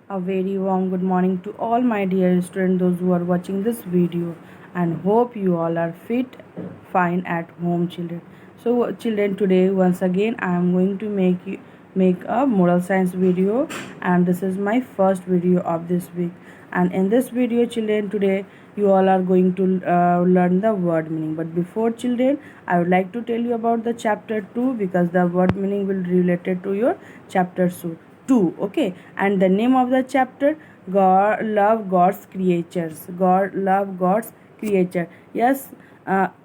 A very warm good morning to all my dear students, those who are watching this video, and hope you all are fit, fine at home, children. So, children, today once again I am going to make a moral science video, and this is my first video of this week. And in this video, children, today you all are going to learn the word meaning. But before, children, I would like to tell you about the chapter 2 because the word meaning will be related to your chapter 2. Okay, and the name of the chapter, God love God's creatures. God love God's creature. Yes,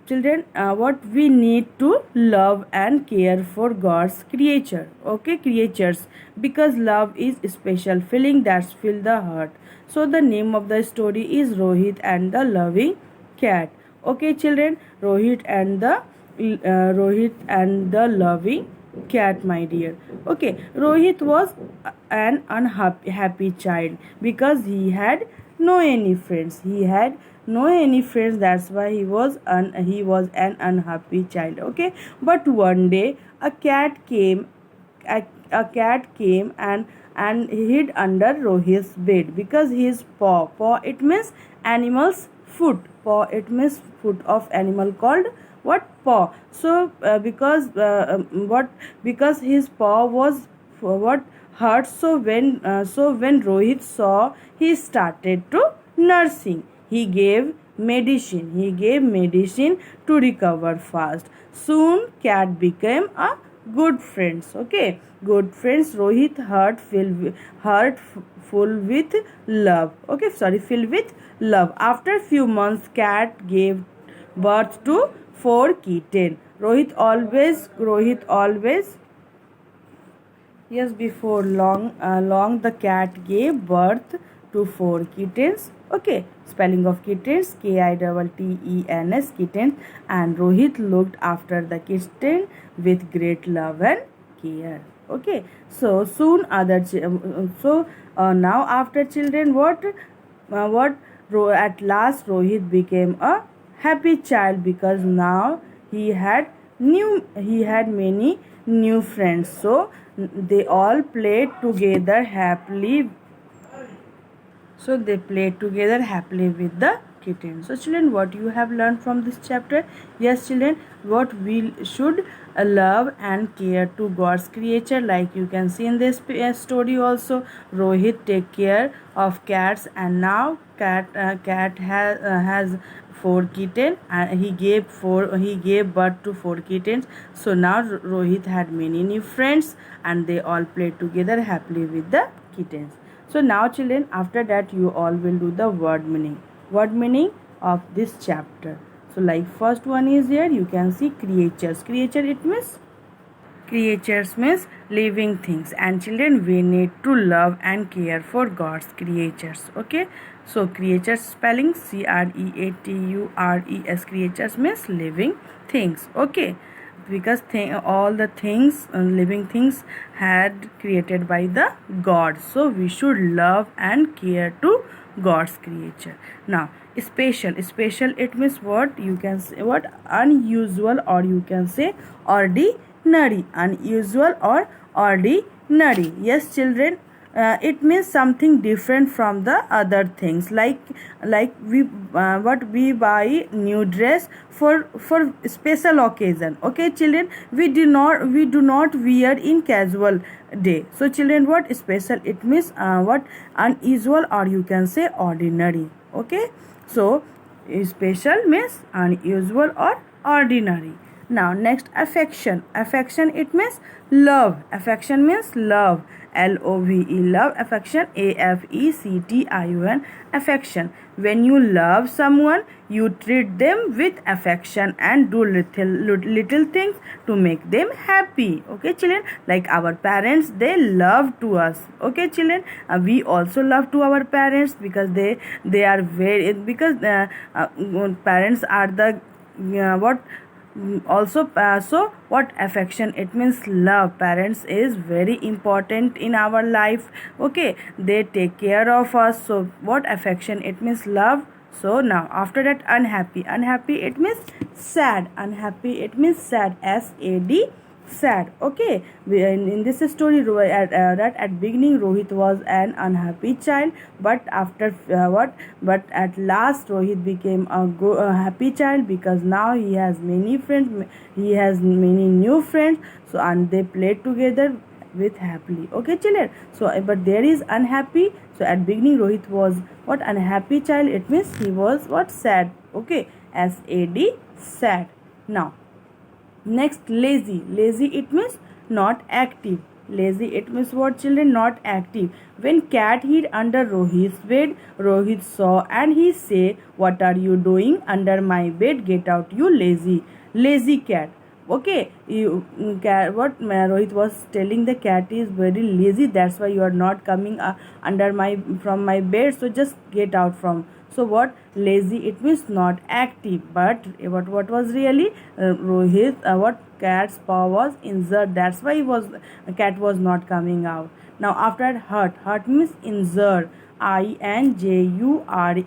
children, what we need to love and care for God's creature. Okay, creatures, because love is a special feeling that's fill the heart. So the name of the story is Rohit and the loving cat. Okay, children, Rohit and the loving cat, my dear. Okay, Rohit was an unhappy child because he had no any friends. He had no any friends. That's why he was an unhappy child. Okay, but one day a cat came and hid under Rohit's bed because his paw it means animal's foot. Paw it means foot of animal called what? Paw. So because his paw was what? Hurt. So when Rohit saw, he started to nursing. He gave medicine to recover fast. Soon cat became a good friends. Okay, good friends. Rohit heart full with love. Okay, sorry, filled with love. After few months, cat gave birth to 4 kittens. Rohit always. Yes, before long the cat gave birth to 4 kittens. Okay, spelling of kittens, Kittens, kittens, and Rohit looked after the kitten with great love and care. Okay, so soon now after children, at last Rohit became a happy child because now he had many new friends. So they all played together happily. So they played together happily with the kitten. So children, what you have learned from this chapter? Yes, children, what we should love and care to God's creature. Like you can see in this story also, Rohit take care of cats, and now cat has 4 kittens, and he gave birth to 4 kittens. So now Rohit had many new friends, and they all played together happily with the kittens. So now children, after that you all will do the word meaning. Word meaning of this chapter. So like first one is here, you can see creatures. Creatures means living things, and children, we need to love and care for God's creatures. Okay, so creatures spelling creatures. Creatures means living things. Okay, because all the things living things had created by the God, so we should love and care to God's creature. Now special it means what? You can say what? Unusual, or you can say ordinary. Unusual or ordinary. Yes, children, it means something different from the other things. Like we buy new dress for special occasion. Okay, children, we do not wear in casual day. So children, what? Special it means what? Unusual, or you can say ordinary. Okay, so special means unusual or ordinary. Now next, affection. Affection it means love. Affection means love. Love, love. Affection, AFECTION, affection. When you love someone, you treat them with affection and do little things to make them happy. Okay, children, like our parents, they love to us. Okay, children, we also love to our parents because they are very, because parents are the what also so what? Affection it means love. Parents is very important in our life. Okay, they take care of us. So what? Affection it means love. So now after that, unhappy it means sad. Unhappy it means sad. SAD, sad. Okay, in this story, that at beginning Rohit was an unhappy child, but after but at last Rohit became a happy child because now he has many friends. He has many new friends. So and they played together with happily. Okay, children. So but there is unhappy. So at beginning Rohit was what, unhappy child. It means he was what, sad. Okay, SAD, sad. Now next, lazy. Lazy, it means not active. Lazy, it means what, children? Not active. When cat hid under Rohit's bed, Rohit saw and he say, "What are you doing under my bed? Get out, you lazy, lazy cat." Okay, cat. What Rohit was telling, the cat is very lazy. That's why you are not coming under my from my bed. So just get out from. So what, lazy, it means not active. But what was really Rohit, what, cat's paw was injured. That's why cat was not coming out. Now after that, hurt. Hurt means injured. INJURE.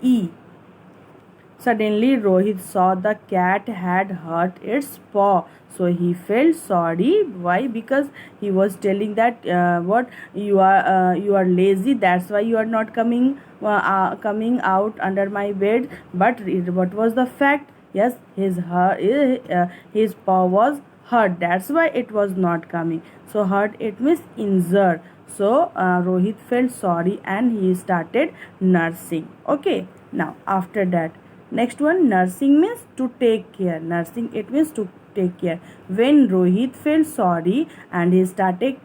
Suddenly, Rohit saw the cat had hurt its paw. So he felt sorry. Why? Because he was telling that what, you are lazy. That's why you are not coming out under my bed. But what was the fact? Yes, his paw was hurt. That's why it was not coming. So hurt, it means injured. So Rohit felt sorry and he started nursing. Okay. Now after that, next one, nursing means to take care. Nursing, it means to take care. When Rohit felt sorry and he started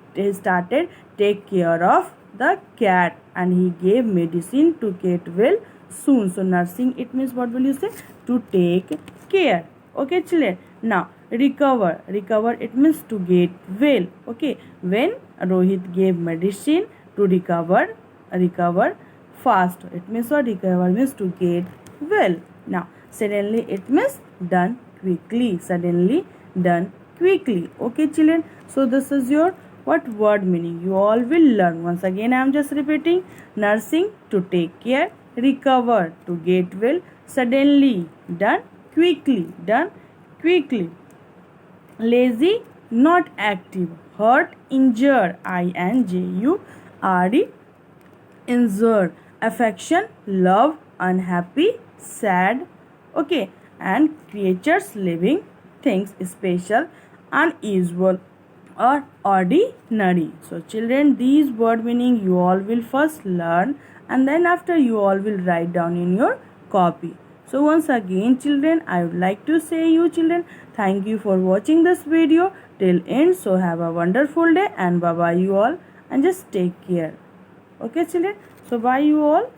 take care of the cat and he gave medicine to get well soon. So nursing, it means what will you say? To take care. Okay, children. Now recover. Recover, it means to get well. Okay. When Rohit gave medicine to recover fast. It means what? Recover means to get well. Now suddenly, it means done quickly. Suddenly, done quickly. Okay, children. So this is your what word meaning. You all will learn. Once again, I am just repeating. Nursing, to take care. Recover, to get well. Suddenly, done quickly. Done quickly. Lazy, not active. Hurt, injured. INJURE. Injured. Affection, love. Unhappy, sad. Okay. And creatures, living things, special, unusual, or ordinary. So children, these word meaning you all will first learn, and then after you all will write down in your copy. So once again, children, I would like to say you children, thank you for watching this video till end. So have a wonderful day and bye bye you all, and just take care. Okay children. So bye you all.